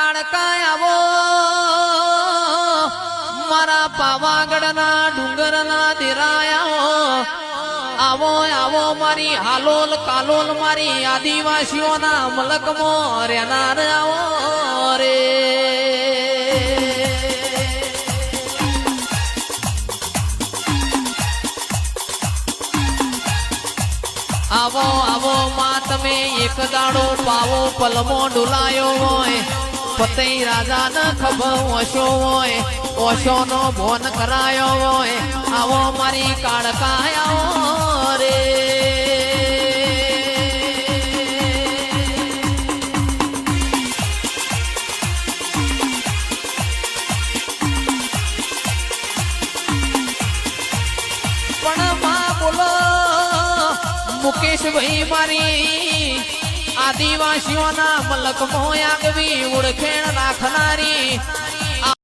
કાળકા આવો મારા પાવાગઢના ડુંગરના દેરાયા આવો આવો મારી હાલોલ કાલોલ મારી આદિવાસીઓના મલકમાં રહેનાર આવો રે આવો આવો માં તમે એક દાડો પાવો પલમો ડોલાયો હોય પતઈ રાજા ન ખબર ઓશો હોય ઓશો નો ભોન કરાયો હોય આવો મારી કાળકા આવો રે પણ માં બોલો મુકેશભાઈ મારી આદિવાસીઓના મલક મોયાગવી ઓળખેણ રાખનારી